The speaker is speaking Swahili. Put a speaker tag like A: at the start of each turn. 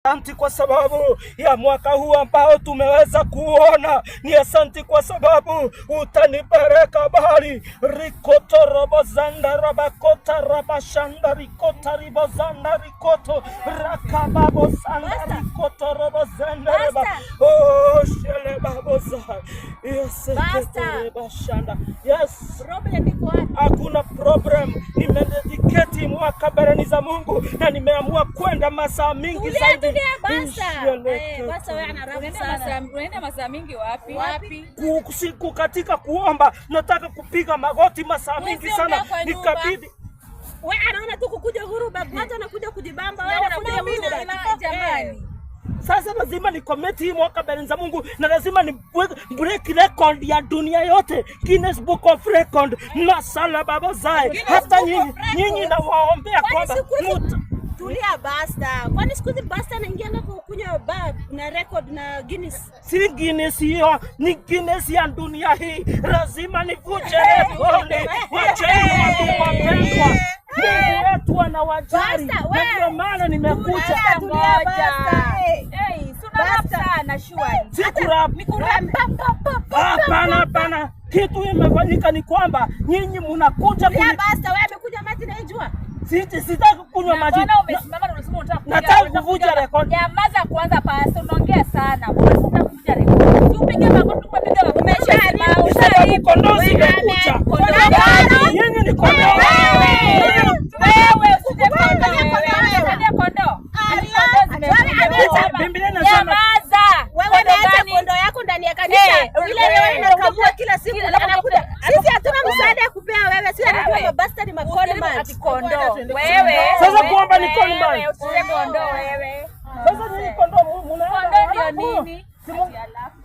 A: Asante kwa sababu ya mwaka huu ambao tumeweza kuona. Ni asante kwa sababu utanibaraka bali rikoto robozanda rabakota rabashanda rikota ribozanda rikoto rakababo sanda rikoto robozanda raba. Oh shele baboza. Yes. Rebashanda. Yes.
B: Problem iko wapi?
A: Hakuna problem. Nimededicate mwaka barani za Mungu na nimeamua kwenda masaa mingi zaidi.
B: Basta wewe anarabu sana.
C: Unaenda masaa mingi wapi?
A: Siku katika kuomba nataka kupiga magoti masaa mingi sana nikabidi.
B: Wewe anaona tu kukuja huruba, watu wanakuja kujibamba, wewe unakuja huruba
C: jamani.
A: Sasa lazima ni commit hii mwaka mbele za Mungu na lazima ni break record ya dunia yote, Guinness Book of Record. Masala baba zai. Hata nyinyi na waombea kwamba
B: tulia basta. Kwani siku hizi basta anaingia na kukunywa bar na record na Guinness?
A: Si Guinness hiyo, ni Guinness ya dunia hii. Lazima nivunje record. Wacha watu wapendwa. Mungu wetu anawajali. Ndio maana nimekuja.
B: Tulia basta.
C: Sana shwari.
A: Sikurap. Hapana. Kitu imefanyika ni kwamba nyinyi mnakuja
B: basta. Wewe umekuja maji na jua.
A: Sitaki kunywa maji.
C: Mbona umesimama na unasema
A: nataka kuvunja record.
C: Nyamaza kwanza pasta, unaongea sana. Unataka kuvunja record. Upige magoti, upige magoti.
A: Umeshaharibu kondozi imekuja. Nyinyi ni kondoo.
C: Wewe usije kondoo.
A: Biblia inasema
C: nyamaza.
B: Wewe unaacha kondoo yako ndani ya kanisa. Ile wewe unakamua kila siku anakuja. Sisi hatuna msaada ya kupea wewe. Sisi tunajua basta ni makonman.
C: Kondoo. Wewe.
A: Sasa kuomba ni konman.
C: Wewe usije kondoo wewe.
A: Sasa ni kondoo.
C: Kondoo ndio nini?
A: Alafu